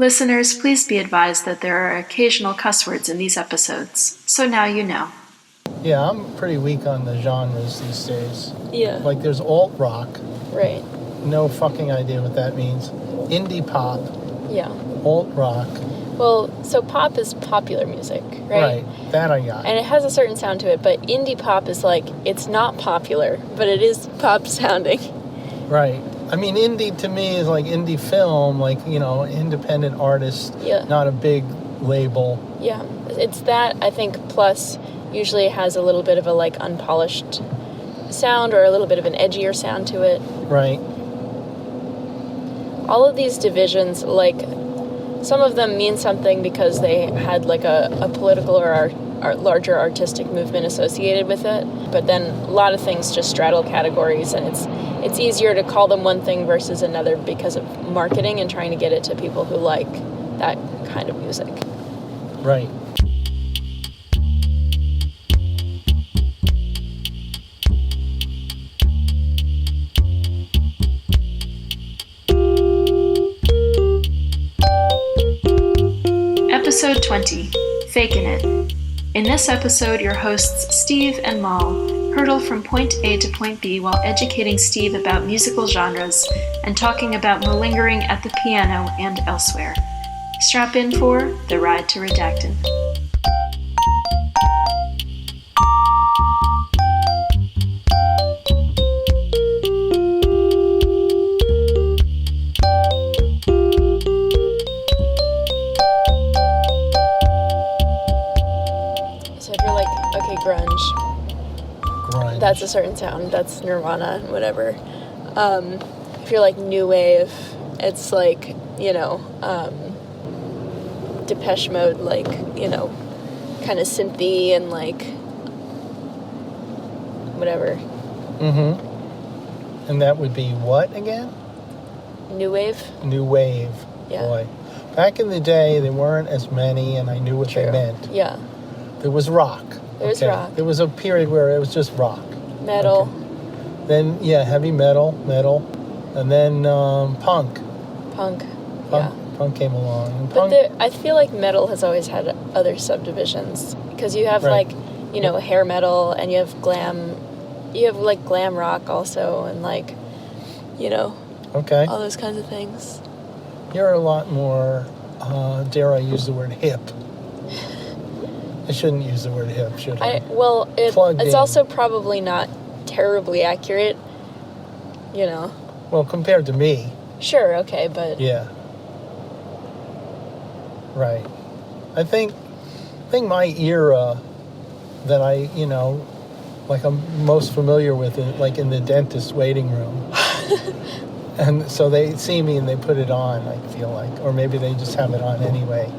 Listeners, please be advised that there are occasional cuss words in these episodes, so now you know. Yeah, I'm pretty weak on the genres these days. Yeah. Like, there's alt rock. Right. No fucking idea what that means. Indie pop. Yeah. Alt rock. Well, so pop is popular music, right? Right. That I got. And it has a certain sound to it, but indie pop is like, it's not popular, but it is pop sounding. Right. I mean, indie to me is like indie film, like, you know, independent artist, not a big label. Yeah. It's that, I think, plus usually it has a little bit of a, like, unpolished sound or a little bit of an edgier sound to it. Right. All of these divisions, like, some of them mean something because they had, like, a political or larger artistic movement associated with it, but then a lot of things just straddle categories, and it's easier to call them one thing versus another because of marketing and trying to get it to people who like that kind of music. Right. Episode 20, Fakin It. In this episode, your hosts Steve and Mal hurtle from point A to point B while educating Steve about musical genres and talking about malingering at the piano and elsewhere. Strap in for the Ride to Redacted. That's a certain sound. That's Nirvana, whatever. If you're like new wave, it's like, you know, Depeche Mode, like, you know, kind of synthy and like whatever. Mm-hmm. And that would be what again? New wave. New wave. Yeah. Boy. Back in the day, there weren't as many, and I knew what True. they meant. Yeah. There was rock. There was rock. There was a period where it was just rock. Metal. Okay. Then, heavy metal. And then punk. Punk. Punk came along. And but I feel like metal has always had other subdivisions. Because you have, like, you know, hair metal, and you have glam. You have, like, glam rock also, and, like, you know. Okay. All those kinds of things. You're a lot more, dare I use the word hip. I shouldn't use the word hip, should I? Well, it's also probably not terribly accurate, you know. Well, compared to me. Sure, okay, but... Yeah. Right. I think my era that I, you know, like I'm most familiar with it, like in the dentist waiting room. And so they see me and they put it on, I feel like. Or maybe they just have it on anyway.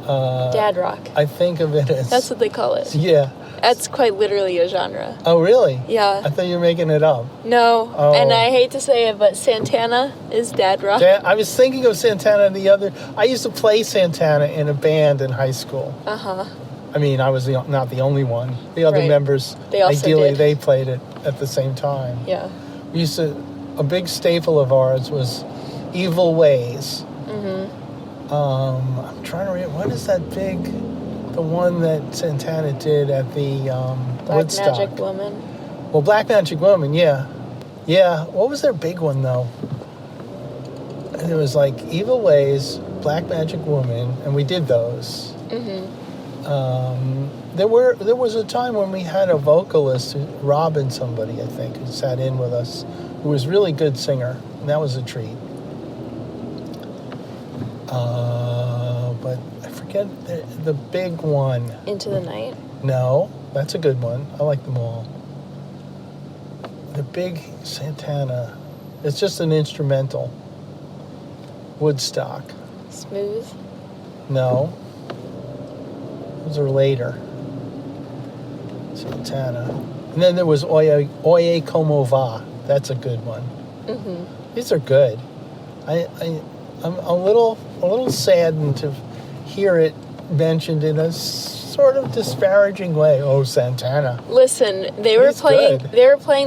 Dad rock. I think of it as... That's what they call it. Yeah. That's quite literally a genre. Oh, really? Yeah. I thought you were making it up. No. Oh. And I hate to say it, but Santana is dad rock. I was thinking of Santana I used to play Santana in a band in high school. I mean, I was not the only one. The other members, they also ideally, did. They played it at the same time. Yeah. We used to... A big staple of ours was Evil Ways. Mm-hmm. I'm trying to read... What is that big... The one that Santana did at the Woodstock. Black Magic Woman. Well, Black Magic Woman, yeah. Yeah. What was their big one, though? It was like Evil Ways, Black Magic Woman, and we did those. Mm-hmm. There was a time when we had a vocalist, Robin somebody, I think, who sat in with us, who was a really good singer, and that was a treat. But I forget the big one. Into the Night? No, that's a good one. I like them all. The big Santana, it's just an instrumental. Woodstock. Smooth? No. Those are later. Santana. And then there was Oye Como Va. That's a good one. Mm-hmm. These are good. I'm a little saddened to hear it mentioned in a sort of disparaging way. Oh, Santana. Listen, they were playing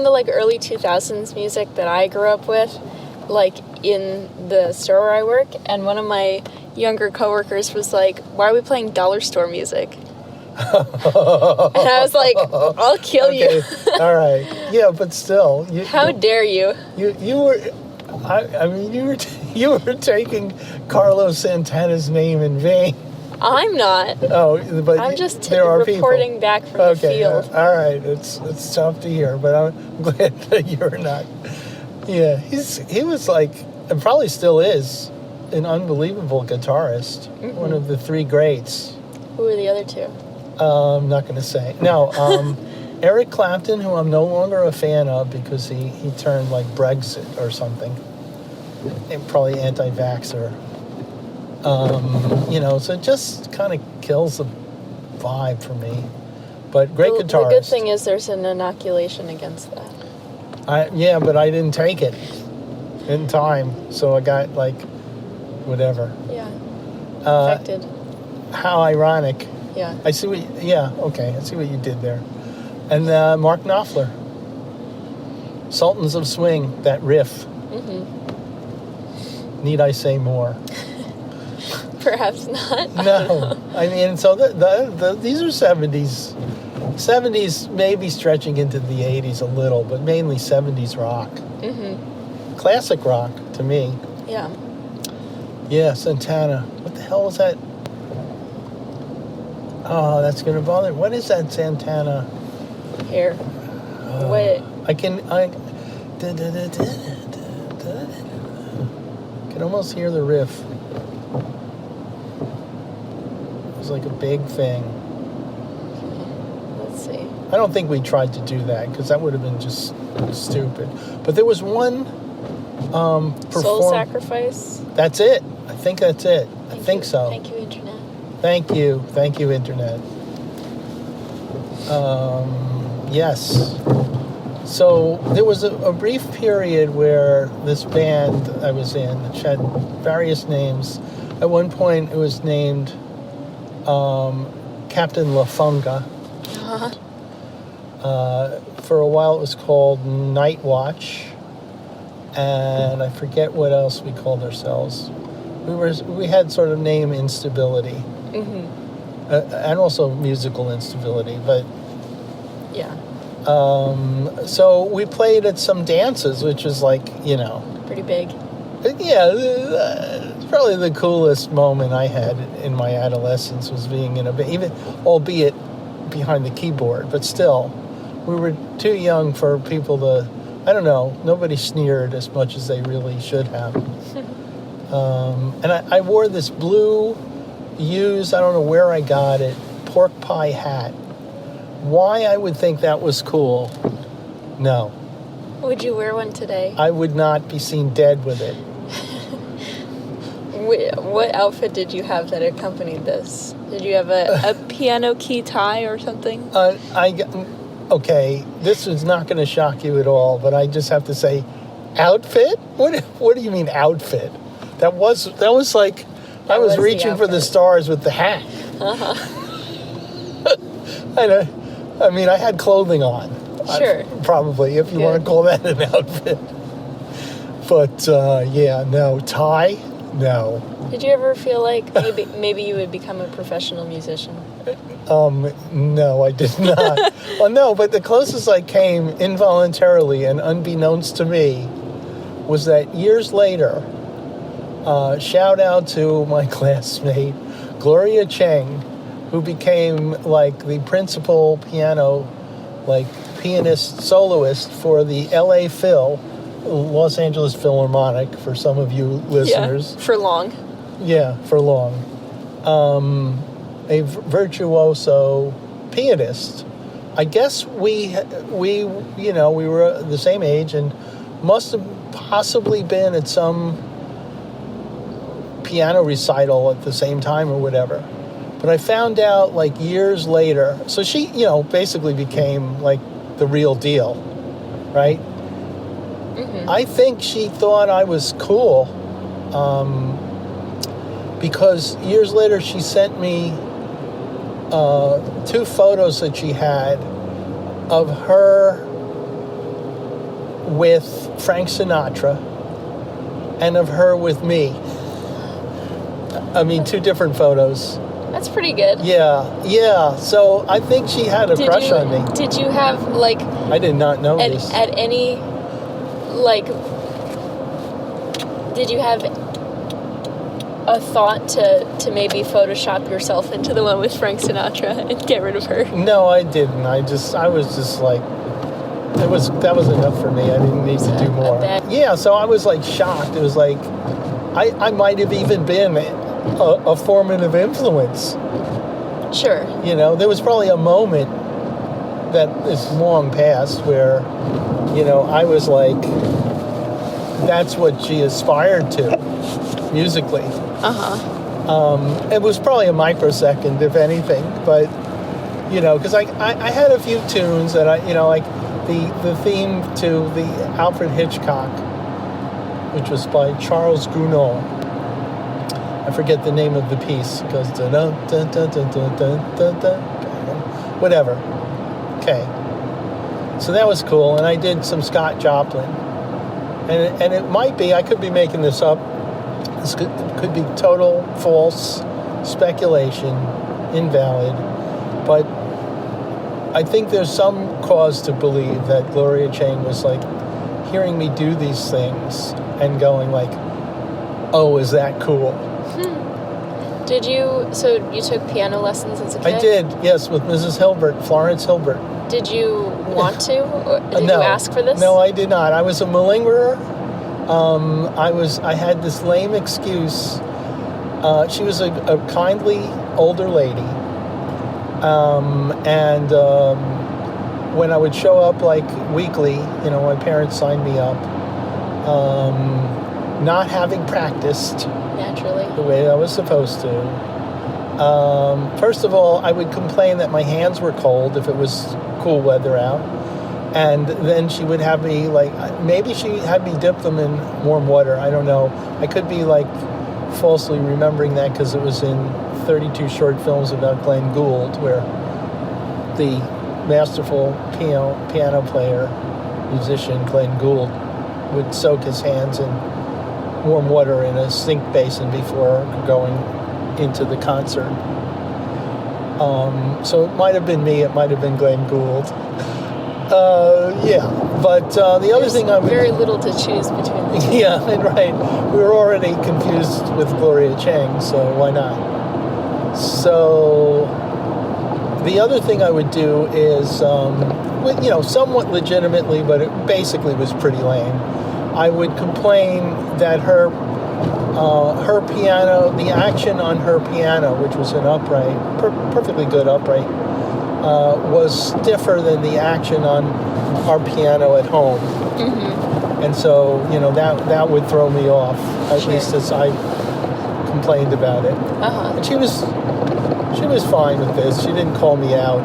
the like early 2000s music that I grew up with, like in the store where I work, and one of my younger coworkers was like, "Why are we playing dollar store music?" And I was like, "I'll kill you." All right. Yeah, but still, How dare you? You were. I mean, you were taking Carlos Santana's name in vain. I'm not. Oh, but I'm just there are reporting people. back from the field. All right. It's tough to hear, but I'm glad that you're not. Yeah, he was like, and probably still is, an unbelievable guitarist. Mm-hmm. One of the three greats. Who are the other two? I'm not going to say. No, Eric Clapton, who I'm no longer a fan of because he turned like Brexit or something. And probably anti-vaxxer. So it just kind of kills the vibe for me. But great guitarist. The good thing is there's an inoculation against that. But I didn't take it in time, so I got like whatever. Yeah. Affected. How ironic. Yeah. I see what you did there. And Mark Knopfler. Sultans of Swing, that riff. Mm-hmm. Need I say more? Perhaps not. No. I mean, so these are 70s. 70s maybe stretching into the 80s a little, but mainly 70s rock. Mm-hmm. Classic rock to me. Yeah. Yeah, Santana. What the hell was that? Oh, that's going to bother me. What is that Santana? Here. What? I can almost hear the riff. It was like a big thing. Let's see. I don't think we tried to do that because that would have been just stupid. But there was one Soul Sacrifice? That's it. I think that's it. I think so. Thank you, Internet. Thank you, Internet. Yes. So there was a brief period where this band I was in, which had various names. At one point, it was named Captain La Funga. Uh-huh. For a while, it was called Night Watch, and I forget what else we called ourselves. We had sort of name instability, mm-hmm. And also musical instability, but. Yeah. So we played at some dances, which was like, pretty big. Yeah, probably the coolest moment I had in my adolescence was being in a band, even albeit behind the keyboard, but still, we were too young for people to, I don't know, nobody sneered as much as they really should have. And I wore this blue used, I don't know where I got it, pork pie hat. Why I would think that was cool, no. Would you wear one today? I would not be seen dead with it. What outfit did you have that accompanied this? Did you have a piano key tie or something? Okay, this is not going to shock you at all, but I just have to say, outfit? What do you mean outfit? That was like I was reaching for the stars with the hat. Uh-huh. I mean, I had clothing on. Sure. Probably, if you want to call that an outfit. But, no. Tie? No. Did you ever feel like maybe you would become a professional musician? No, I did not. Well, no, but the closest I came involuntarily and unbeknownst to me was that years later, shout out to my classmate, Gloria Cheng, who became like the principal pianist soloist for the LA Phil, Los Angeles Philharmonic, for some of you listeners. Yeah, for long. Yeah, for long. A virtuoso pianist. I guess we were the same age and must have possibly been at some piano recital at the same time or whatever. But I found out like years later. So she, basically became like the real deal, right? Mm-hmm. I think she thought I was cool because years later she sent me 2 photos that she had of her with Frank Sinatra and of her with me. I mean, 2 different photos. That's pretty good. Yeah. So I think she had a crush on me. Did you have, like... I did not know this. At any, like... Did you have a thought to maybe Photoshop yourself into the one with Frank Sinatra and get rid of her? No, I didn't. I was just like... that was enough for me. I didn't need to do more. Yeah, so I was like shocked. It was like... I might have even been a formative influence. Sure. You know, there was probably a moment that is long past where, you know, I was like, that's what she aspired to, musically. It was probably a microsecond, if anything, but, you know, because I had a few tunes that I, you know, like the theme to the Alfred Hitchcock, which was by Charles Gounod. I forget the name of the piece. It goes dun dun dun dun dun dun dun dun. Whatever. Okay. So that was cool, and I did some Scott Joplin, and it might be, I could be making this up. This could be total false speculation, invalid, but I think there's some cause to believe that Gloria Chang was like hearing me do these things and going like, "Oh, is that cool?" So you took piano lessons as a kid? I did, yes, with Mrs. Hilbert, Florence Hilbert. Did you want to? Or did No. you ask for this? No, I did not. I was a malingerer. I had this lame excuse. She was a kindly older lady. When I would show up like weekly, you know, my parents signed me up, not having practiced naturally the way I was supposed to. First of all, I would complain that my hands were cold if it was cool weather out. And then she would have me, like, maybe she had me dip them in warm water. I don't know. I could be, like, falsely remembering that because it was in 32 short films about Glenn Gould, where the masterful piano player, musician Glenn Gould would soak his hands in warm water in a sink basin before going into the concert. So it might have been me, it might have been Glenn Gould. But the other thing I would... very little to choose between the two. Yeah, right. We were already confused with Gloria Chang, so why not? So the other thing I would do is, somewhat legitimately, but it basically was pretty lame. I would complain that her piano, the action on her piano, which was an upright, perfectly good upright, was stiffer than the action on our piano at home. Mm-hmm. And so, you know, that would throw me off, at Sure. least as I complained about it. Uh-huh. And she was fine with this. She didn't call me out.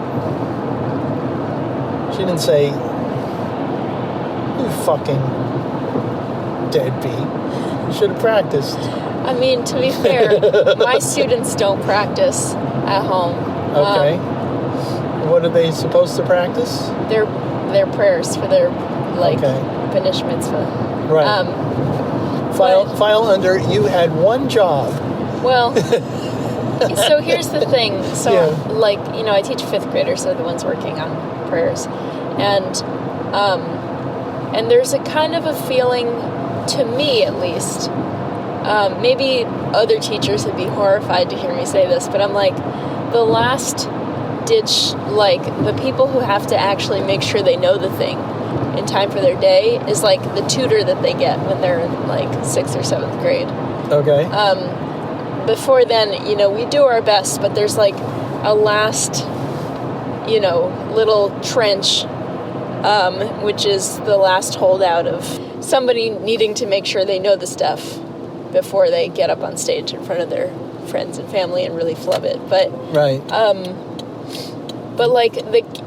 She didn't say, "You fucking deadbeat. You should have practiced." I mean, to be fair, my students don't practice at home. Okay. What are they supposed to practice? Their prayers for their, like, Okay. Benish mitzvah. Right. File under, you had one job. Well, so here's the thing. So, Yeah. like, you know, I teach 5th graders, so the ones working on prayers. And there's a kind of a feeling, to me at least, maybe other teachers would be horrified to hear me say this, but I'm like, the last ditch, like, the people who have to actually make sure they know the thing in time for their day is like the tutor that they get when they're in like 6th or 7th grade. Okay. Before then, you know, we do our best, but there's like a last, you know, little trench, which is the last holdout of somebody needing to make sure they know the stuff before they get up on stage in front of their friends and family and really flub it. But right. But like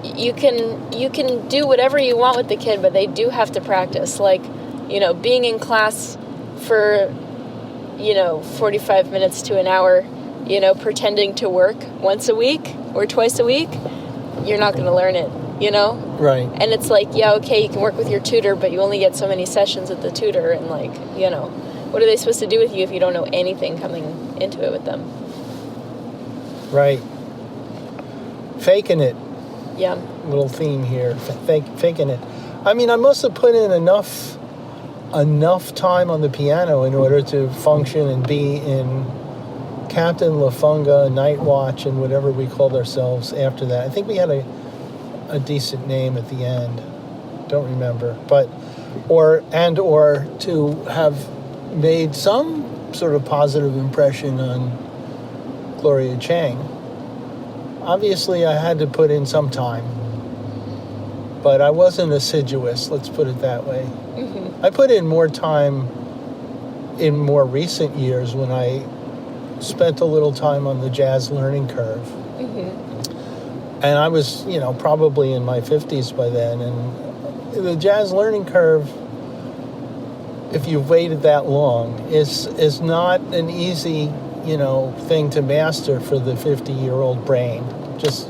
you can do whatever you want with the kid, but they do have to practice. Like, you know, being in class for, you know, 45 minutes to an hour, you know, pretending to work once a week or twice a week, you're not going to learn it, you know? Right. And it's like, yeah, okay, you can work with your tutor, but you only get so many sessions with the tutor, and like, you know, what are they supposed to do with you if you don't know anything coming into it with them. Right. Faking it. Yeah. Little theme here. Faking it. I mean, I must have put in enough time on the piano in order to function and be in Captain Lafunga, Night Watch, and whatever we called ourselves after that. I think we had a decent name at the end. Don't remember. But or to have made some sort of positive impression on Gloria Chang. Obviously, I had to put in some time. But I wasn't assiduous, let's put it that way. Mm-hmm. I put in more time in more recent years when I spent a little time on the jazz learning curve. Mm-hmm. And I was, probably in my 50s by then. And the jazz learning curve, if you've waited that long, is not an easy, thing to master for the 50-year-old brain. Just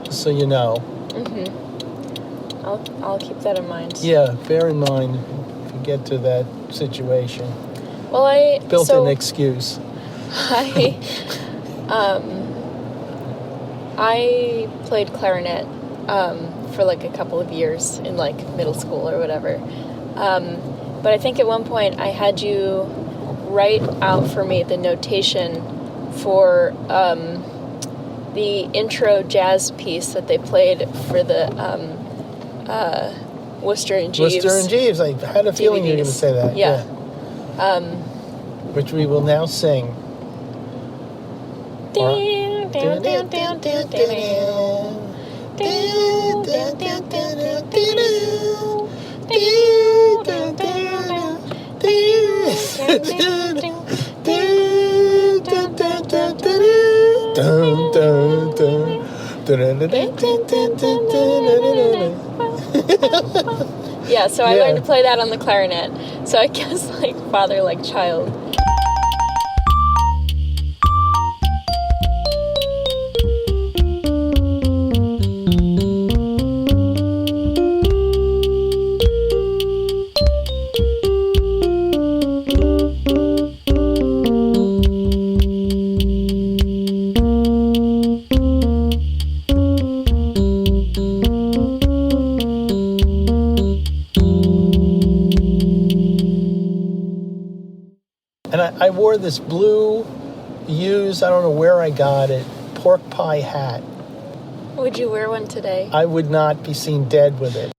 so you know. Mm-hmm. I'll keep that in mind. Yeah, bear in mind if you get to that situation. Well, I built-in excuse. I played clarinet for like a couple of years in like middle school or whatever. But I think at one point I had you write out for me the notation for the intro jazz piece that they played for the Worcester and Jeeves. Worcester and Jeeves. I had a feeling you were going to say that. Yeah. Which we will now sing. Yeah, so I learned to play that on the clarinet. So I guess like father, like child. And I wore this blue, used, I don't know where I got it, pork pie hat. Would you wear one today? I would not be seen dead with it.